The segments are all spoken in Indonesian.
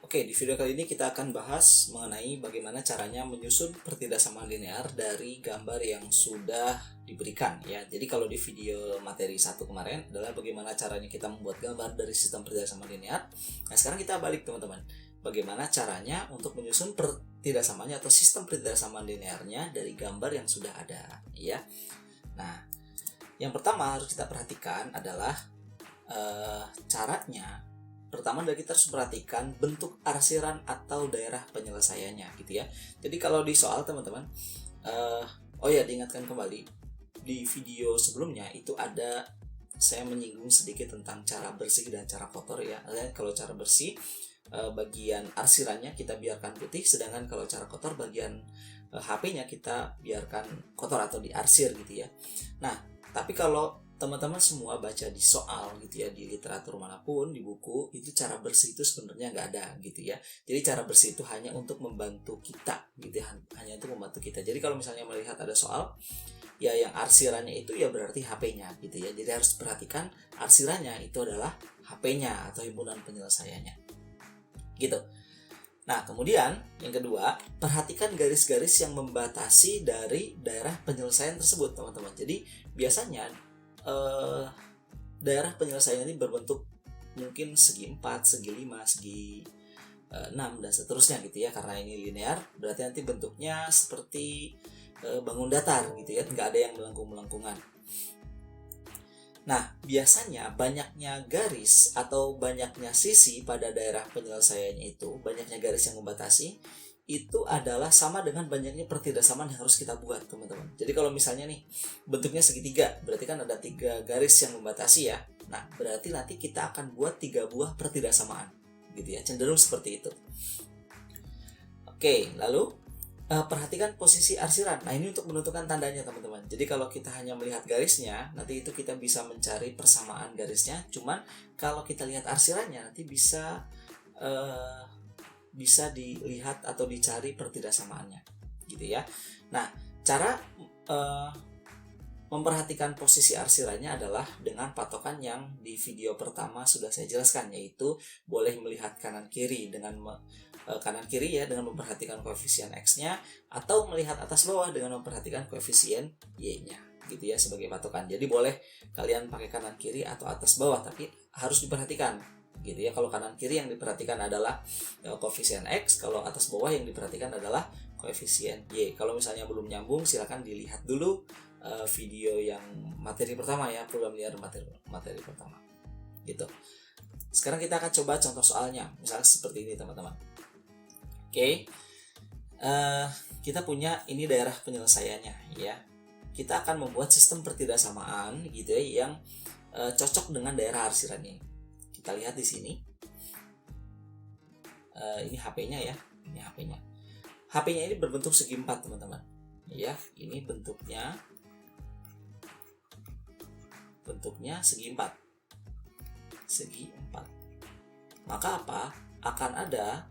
Oke, di video kali ini kita akan bahas mengenai bagaimana caranya menyusun pertidaksamaan linear dari gambar yang sudah diberikan ya. Jadi kalau di video materi 1 kemarin adalah bagaimana caranya kita membuat gambar dari sistem pertidaksamaan linear. Nah, sekarang kita balik teman-teman. Bagaimana caranya untuk menyusun pertidaksamaannya atau sistem pertidaksamaan linearnya dari gambar yang sudah ada ya. Nah, yang pertama harus kita perhatikan adalah caranya. Pertama dari kita harus perhatikan bentuk arsiran atau daerah penyelesaiannya gitu ya. Jadi kalau di soal teman-teman, diingatkan kembali di video sebelumnya itu ada saya menyinggung sedikit tentang cara bersih dan cara kotor ya. Kalau cara bersih bagian arsirannya kita biarkan putih, sedangkan kalau cara kotor bagian HP-nya kita biarkan kotor atau diarsir gitu ya. Nah, tapi kalau teman-teman semua baca di soal gitu ya, di literatur manapun, di buku, itu cara bersih itu sebenarnya nggak ada gitu ya. Jadi cara bersih itu hanya untuk membantu kita gitu ya, hanya untuk membantu kita. Jadi kalau misalnya melihat ada soal ya yang arsirannya itu ya berarti HP-nya gitu ya. Jadi harus perhatikan arsirannya itu adalah HP-nya atau himpunan penyelesaiannya gitu. Nah, kemudian yang kedua, perhatikan garis-garis yang membatasi dari daerah penyelesaian tersebut, teman-teman. Jadi biasanya daerah penyelesaian ini berbentuk mungkin segi 4, segi 5, segi 6 dan seterusnya gitu ya. Karena ini linear, berarti nanti bentuknya seperti bangun datar gitu ya, nggak ada yang melengkung-melengkungan. Nah, biasanya banyaknya garis atau banyaknya sisi pada daerah penyelesaiannya itu, banyaknya garis yang membatasi, itu adalah sama dengan banyaknya pertidaksamaan yang harus kita buat, teman-teman. Jadi kalau misalnya nih, bentuknya segitiga, berarti kan ada 3 garis yang membatasi ya. Nah, berarti nanti kita akan buat 3 buah pertidaksamaan, gitu ya, cenderung seperti itu. Oke, lalu perhatikan posisi arsiran. Nah, ini untuk menentukan tandanya, teman-teman. Jadi kalau kita hanya melihat garisnya, nanti itu kita bisa mencari persamaan garisnya. Cuman kalau kita lihat arsirannya, nanti bisa dilihat atau dicari pertidaksamaannya gitu ya. Nah, cara memperhatikan posisi arsirannya adalah dengan patokan yang di video pertama sudah saya jelaskan, yaitu boleh melihat kanan kiri dengan kanan kiri ya dengan memperhatikan koefisien X-nya, atau melihat atas bawah dengan memperhatikan koefisien Y-nya gitu ya sebagai patokan. Jadi boleh kalian pakai kanan kiri atau atas bawah, tapi harus diperhatikan gitu ya. Kalau kanan kiri yang diperhatikan adalah koefisien X, kalau atas bawah yang diperhatikan adalah koefisien Y. Kalau misalnya belum nyambung, silakan dilihat dulu video yang materi pertama ya, program linear materi pertama gitu. Sekarang kita akan coba contoh soalnya, misalnya seperti ini teman-teman. Oke, kita punya ini daerah penyelesaiannya ya. Kita akan membuat sistem pertidaksamaan gitu ya yang cocok dengan daerah arsiran ini. Kita lihat di sini. Ini HP-nya ya. Ini HP-nya. HP-nya ini berbentuk segi 4, teman-teman. Ya, ini bentuknya segi 4. Segi 4. Maka apa? Akan ada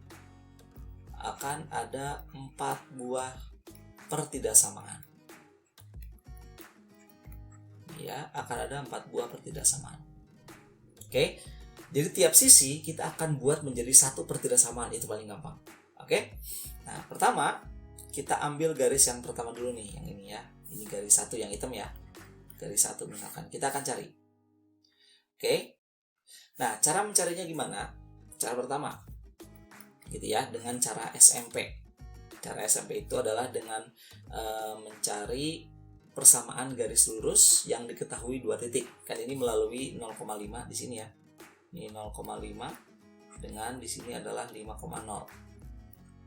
4 buah pertidaksamaan. Ya, akan ada 4 buah pertidaksamaan. Oke. Jadi tiap sisi kita akan buat menjadi 1 pertidaksamaan, itu paling gampang. Oke. Nah, pertama kita ambil garis yang pertama dulu nih, yang ini ya. Ini garis 1 yang hitam ya. Garis 1 misalkan. Kita akan cari. Oke. Nah, cara mencarinya gimana? Cara pertama gitu ya, dengan cara SMP. Cara SMP itu adalah dengan mencari persamaan garis lurus yang diketahui 2 titik. Kan ini melalui 0,5 di sini ya. Ini 0,5 dengan di sini adalah 5,0.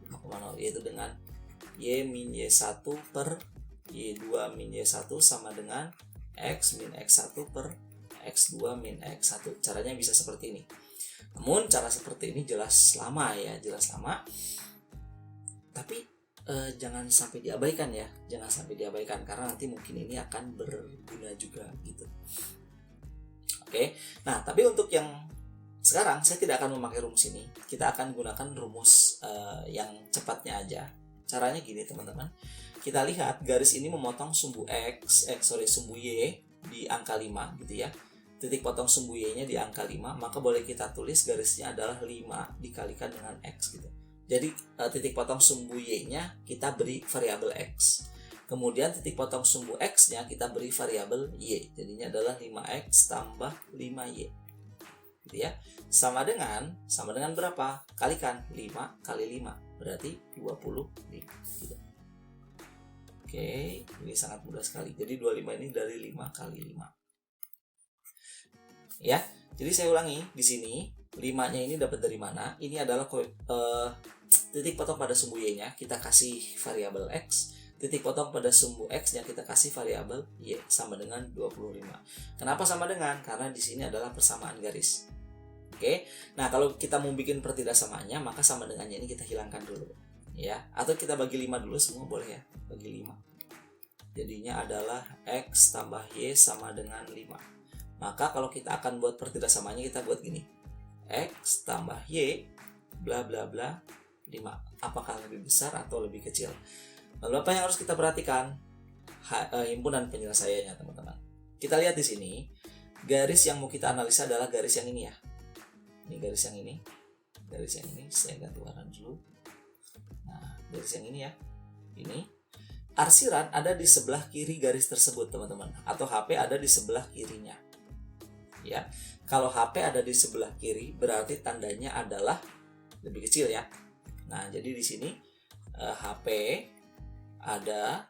5,0 yaitu dengan Y min Y1 per Y2 min Y1 sama dengan X min X1 per X2 min X1. Caranya bisa seperti ini. Namun cara seperti ini jelas lama ya, tapi jangan sampai diabaikan ya. Jangan sampai diabaikan karena nanti mungkin ini akan berguna juga gitu. Oke. Nah, tapi untuk yang sekarang saya tidak akan memakai rumus ini. Kita akan gunakan rumus yang cepatnya aja. Caranya gini, teman-teman. Kita lihat garis ini memotong sumbu sumbu Y di angka 5 gitu ya. titik potong sumbu Y-nya di angka 5, maka boleh kita tulis garisnya adalah 5 dikalikan dengan X gitu. Jadi titik potong sumbu Y-nya kita beri variabel X. Kemudian titik potong sumbu X-nya kita beri variabel Y. Jadinya adalah 5X tambah 5Y. Gitu ya. Sama dengan berapa? Kalikan 5 kali 5. Berarti 25. Gitu. Oke, ini sangat mudah sekali. Jadi 25 ini dari 5 kali 5. Ya, jadi saya ulangi di sini 5-nya ini dapat dari mana? Ini adalah titik potong pada sumbu Y-nya kita kasih variabel X, titik potong pada sumbu X-nya kita kasih variabel Y sama dengan 25. Kenapa sama dengan? Karena di sini adalah persamaan garis. Oke. Nah, kalau kita mau bikin pertidaksamaannya, maka sama dengannya ini kita hilangkan dulu. Ya, atau kita bagi 5 dulu semua boleh ya. Bagi 5. Jadinya adalah X tambah Y sama dengan 5. Maka kalau kita akan buat pertidaksamanya kita buat gini. X tambah Y bla bla bla 5. Apakah lebih besar atau lebih kecil? Lalu apa yang harus kita perhatikan? Himpunan penyelesaiannya, teman-teman. Kita lihat di sini, garis yang mau kita analisa adalah garis yang ini ya. Ini garis yang ini. Garis yang ini saya ganti warna dulu. Nah, garis yang ini ya. Ini arsiran ada di sebelah kiri garis tersebut, teman-teman. Atau HP ada di sebelah kirinya. Ya, kalau HP ada di sebelah kiri berarti tandanya adalah lebih kecil ya. Nah, jadi di sini HP ada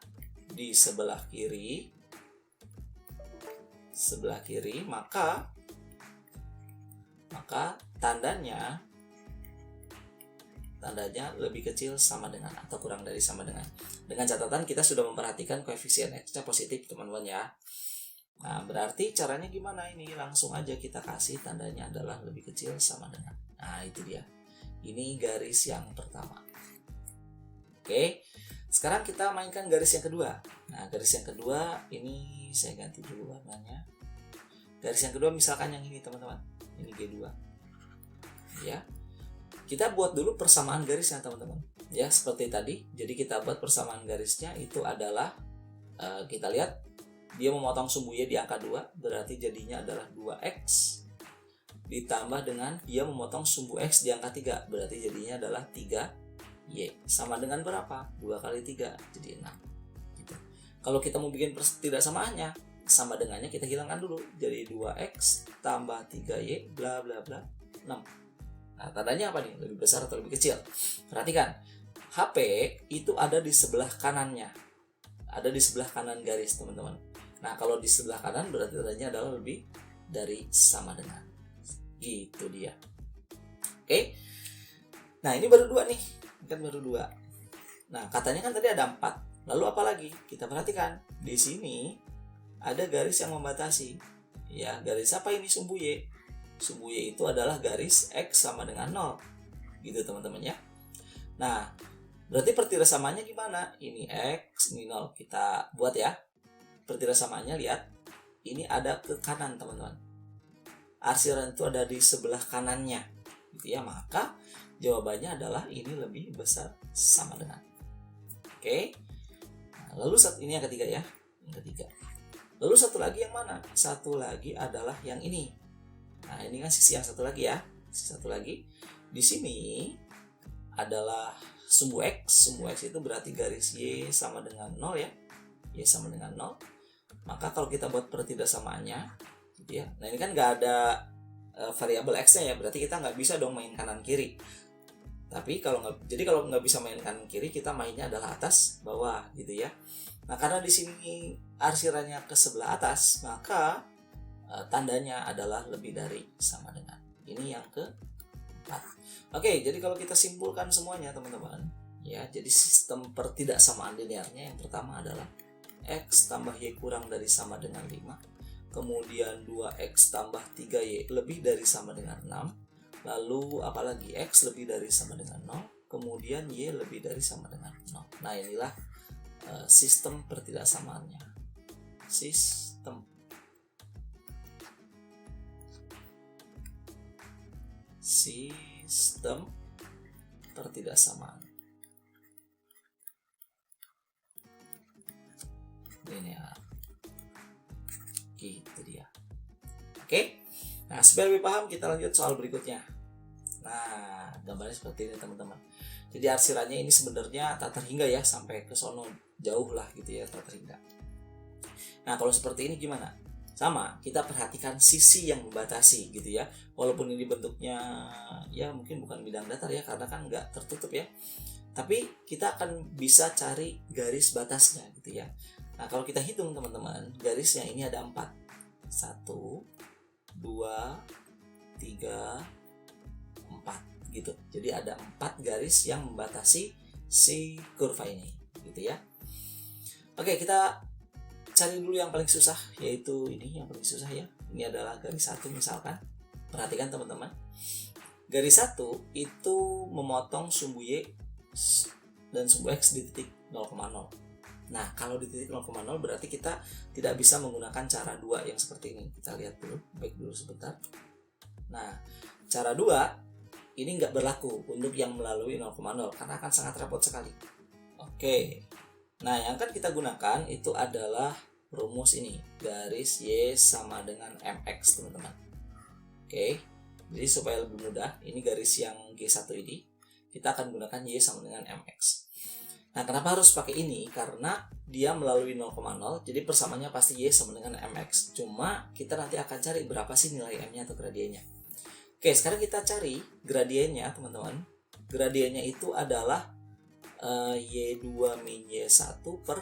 di sebelah kiri, maka tandanya lebih kecil sama dengan atau kurang dari sama dengan. Dengan catatan kita sudah memperhatikan koefisien X-nya positif, teman-teman ya. Nah, berarti caranya gimana ini? Langsung aja kita kasih tandanya adalah lebih kecil sama dengan. Nah, itu dia. Ini garis yang pertama. Oke. Sekarang kita mainkan garis yang kedua. Nah, garis yang kedua ini saya ganti dulu warnanya. Garis yang kedua misalkan yang ini, teman-teman. Ini G2. Ya. Kita buat dulu persamaan garisnya, teman-teman. Ya, seperti tadi. Jadi kita buat persamaan garisnya itu adalah kita lihat dia memotong sumbu Y di angka 2, berarti jadinya adalah 2X ditambah dengan dia memotong sumbu X di angka 3, berarti jadinya adalah 3Y. Sama dengan berapa? 2 kali 3, jadi 6. Gitu. Kalau kita mau bikin pertidaksamaannya, sama dengannya kita hilangkan dulu. Jadi 2X tambah 3Y bla bla bla 6. Nah, tandanya apa nih? Lebih besar atau lebih kecil? Perhatikan, HP itu ada di sebelah kanannya. Ada di sebelah kanan garis, teman-teman. Nah, kalau di sebelah kanan berarti tandanya adalah lebih dari sama dengan. Gitu dia. Oke. Nah, ini baru 2 nih. Ini kan baru 2. Nah, katanya kan tadi ada 4. Lalu apa lagi? Kita perhatikan. Di sini ada garis yang membatasi. Ya, garis apa ini? Sumbu Y. Sumbu Y itu adalah garis X sama dengan 0. Gitu, teman-teman ya. Nah, berarti pertidaksamaannya gimana? Ini X, ini 0. Kita buat ya. Pertidaksamaannya lihat. Ini ada ke kanan, teman-teman. Arsiran itu ada di sebelah kanannya. Gitu ya. Maka jawabannya adalah ini lebih besar sama dengan. Oke. Nah, lalu ini yang ketiga ya. Yang ketiga. Lalu satu lagi yang mana? Satu lagi adalah yang ini. Nah, ini kan sisi yang satu lagi ya. Sisi satu lagi. Di sini adalah sumbu X. Sumbu X itu berarti garis Y sama dengan 0 ya. Y sama dengan 0. Maka kalau kita buat pertidaksamaannya gitu ya. Nah, ini kan nggak ada variabel X-nya ya. Berarti kita nggak bisa dong main kanan kiri. Tapi kalau nggak bisa main kanan kiri, kita mainnya adalah atas bawah gitu ya. Nah, karena di sini arsirannya ke sebelah atas, maka tandanya adalah lebih dari sama dengan. Ini yang keempat. Oke, jadi kalau kita simpulkan semuanya, teman-teman, ya, jadi sistem pertidaksamaan linearnya yang pertama adalah X tambah Y kurang dari sama dengan 5. Kemudian 2X tambah 3Y lebih dari sama dengan 6. Lalu apalagi X lebih dari sama dengan 0. Kemudian Y lebih dari sama dengan 0. Nah, inilah sistem pertidaksamaannya. Sistem pertidaksamaan linear. Gitu dia. Oke. Nah, supaya lebih paham kita lanjut soal berikutnya. Nah, gambarnya seperti ini teman-teman. Jadi arsirannya ini sebenarnya tak terhingga ya, sampai ke sono jauh lah gitu ya, tak terhingga. Nah, kalau seperti ini gimana? Sama, kita perhatikan sisi yang membatasi gitu ya. Walaupun ini bentuknya ya mungkin bukan bidang datar ya, karena kan nggak tertutup ya. Tapi kita akan bisa cari garis batasnya gitu ya. Nah, kalau kita hitung teman-teman, garisnya ini ada 4. 1, 2, 3, 4 gitu. Jadi ada 4 garis yang membatasi si kurva ini gitu ya. Oke, kita cari dulu yang paling susah, yaitu ini yang paling susah ya. Ini adalah garis 1 misalkan. Perhatikan teman-teman. Garis 1 itu memotong sumbu Y dan sumbu X di titik 0,0. Nah, kalau di titik 0,0 berarti kita tidak bisa menggunakan cara 2 yang seperti ini. Kita lihat dulu, baik dulu sebentar. Nah, cara 2 ini nggak berlaku untuk yang melalui 0,0 karena akan sangat repot sekali. Oke. Nah, yang akan kita gunakan itu adalah rumus ini, garis Y sama dengan MX, teman-teman. Oke. Jadi supaya lebih mudah, ini garis yang G1 ini, kita akan gunakan Y sama dengan MX. Nah, kenapa harus pakai ini? Karena dia melalui 0,0, jadi persamaannya pasti Y sama dengan MX. Cuma kita nanti akan cari berapa sih nilai M-nya atau gradiennya. Oke, sekarang kita cari gradiennya, teman-teman. Gradiennya itu adalah Y2 min Y1 per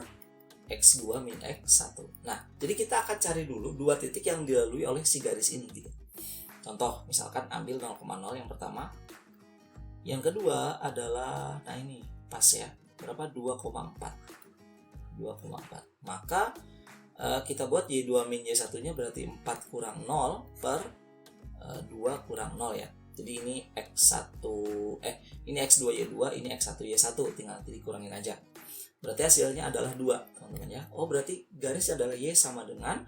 X2 min X1. Nah, jadi kita akan cari dulu 2 titik yang dilalui oleh si garis ini gitu. Contoh, misalkan ambil 0,0 yang pertama. Yang kedua adalah, nah ini pas ya, berapa? 2,4. Maka kita buat Y2 min Y1 nya berarti 4 kurang 0 per 2 kurang 0 ya. Jadi ini X1 ini X2 Y2, ini X1 Y1, tinggal nanti dikurangin aja. Berarti hasilnya adalah 2, teman-teman ya. Oh, berarti garis adalah Y sama dengan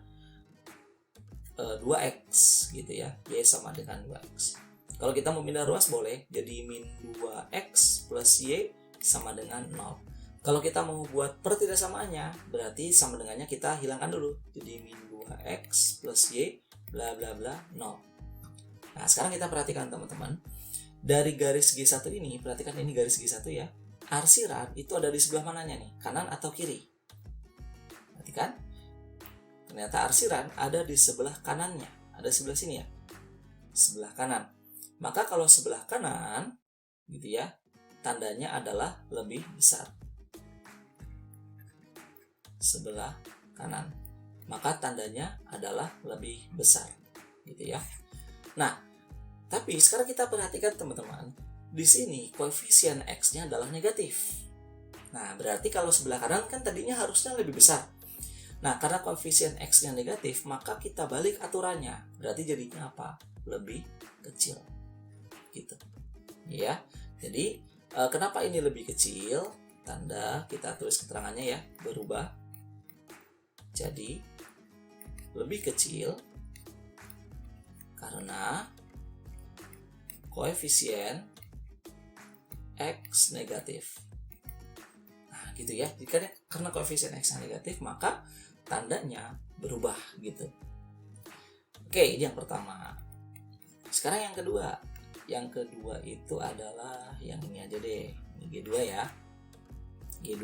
2X gitu ya. Y sama dengan 2X. Kalau kita mau pindah ruas boleh, jadi min 2X plus Y sama dengan 0. Kalau kita mau buat pertidaksamaannya, berarti sama dengannya kita hilangkan dulu. Jadi min 2X plus Y bla bla bla 0. Nah, sekarang kita perhatikan teman-teman. Dari garis G1 ini, perhatikan ini garis G1 ya. Arsiran itu ada di sebelah mananya nih? Kanan atau kiri? Perhatikan. Ternyata arsiran ada di sebelah kanannya. Ada sebelah sini ya. Sebelah kanan. Maka kalau sebelah kanan, gitu ya, tandanya adalah lebih besar. Sebelah kanan. Maka tandanya adalah lebih besar. Gitu ya. Nah, tapi sekarang kita perhatikan teman-teman. Di sini koefisien X-nya adalah negatif. Nah, berarti kalau sebelah kanan kan tadinya harusnya lebih besar. Nah, karena koefisien X-nya negatif, maka kita balik aturannya. Berarti jadinya apa? Lebih kecil. Gitu. Ya. Jadi, kenapa ini lebih kecil? Tanda kita tulis keterangannya ya, berubah. Jadi, lebih kecil karena koefisien X negatif. Nah, gitu ya. Karena koefisien X negatif, maka tandanya berubah gitu. Oke, ini yang pertama. Sekarang yang kedua. Yang kedua itu adalah yang ini aja deh. Ini G2 ya. G2.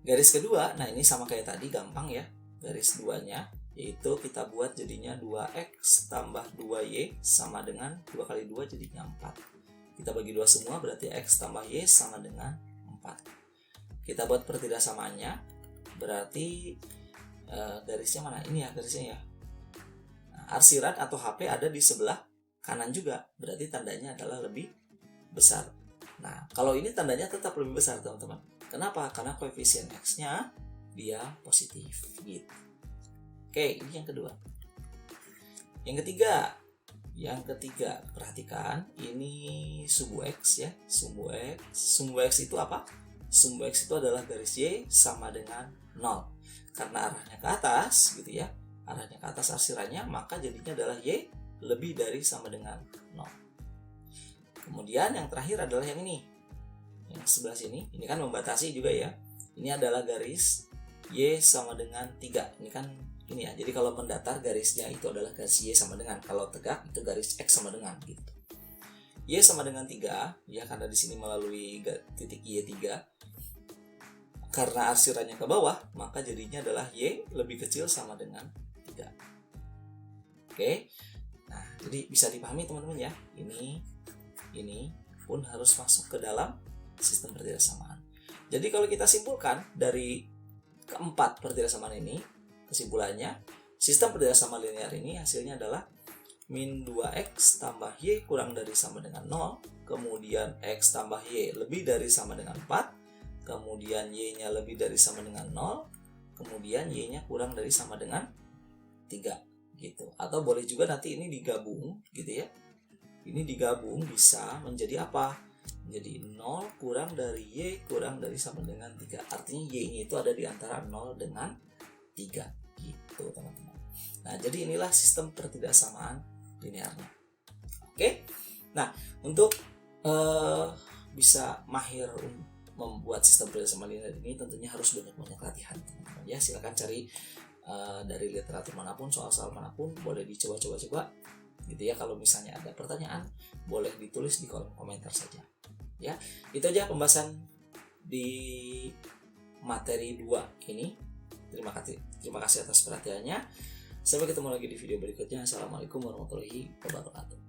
Garis kedua, nah ini sama kayak tadi, gampang ya. Garis 2-nya, yaitu kita buat jadinya 2X tambah 2Y sama dengan 2 kali 2 jadinya 4. Kita bagi 2 semua, berarti X tambah Y sama dengan 4. Kita buat pertidaksamaannya, berarti garisnya mana? Ini ya garisnya ya. Nah, arsiran atau HP ada di sebelah kanan juga, berarti tandanya adalah lebih besar. Nah, kalau ini tandanya tetap lebih besar teman-teman. Kenapa? Karena koefisien X-nya dia positif gitu. Oke, ini yang kedua. Yang ketiga, perhatikan ini sumbu X ya, sumbu X itu apa? Sumbu X itu adalah garis Y sama dengan 0. Karena arahnya ke atas gitu ya, arahnya ke atas arsirannya, maka jadinya adalah Y lebih dari sama dengan 0. Kemudian yang terakhir adalah yang ini. Yang sebelah sini, ini kan membatasi juga ya. Ini adalah garis Y sama dengan 3. Ini kan ini ya. Jadi kalau mendatar garisnya itu adalah garis Y sama dengan, kalau tegak itu garis X sama dengan gitu. Y sama dengan 3 ya, karena di sini melalui titik Y3. Karena arsirannya ke bawah, maka jadinya adalah Y lebih kecil sama dengan 3. Oke. Nah, jadi bisa dipahami teman-teman ya. Ini pun harus masuk ke dalam sistem pertidaksamaan. Jadi kalau kita simpulkan dari keempat pertidaksamaan ini, kesimpulannya sistem pertidaksamaan linear ini hasilnya adalah min 2x tambah y kurang dari sama dengan 0, kemudian x tambah y lebih dari sama dengan 4, kemudian y-nya lebih dari sama dengan 0, kemudian y-nya kurang dari sama dengan 3 gitu. Atau boleh juga nanti ini digabung gitu ya. Ini digabung bisa menjadi apa? Menjadi 0 kurang dari y kurang dari sama dengan 3. Artinya y-nya itu ada di antara 0 dengan 3 gitu teman-teman. Nah, jadi inilah sistem pertidaksamaan linearnya. Oke. Nah, untuk bisa mahir membuat sistem pertidaksamaan linear ini tentunya harus banyak-banyak latihan teman-teman ya. Silakan cari dari literatur manapun, soal-soal manapun, boleh dicoba-coba gitu ya. Kalau misalnya ada pertanyaan, boleh ditulis di kolom komentar saja ya. Itu aja pembahasan di materi 2 ini. Terima kasih atas perhatiannya. Sampai ketemu lagi di video berikutnya. Assalamualaikum warahmatullahi wabarakatuh.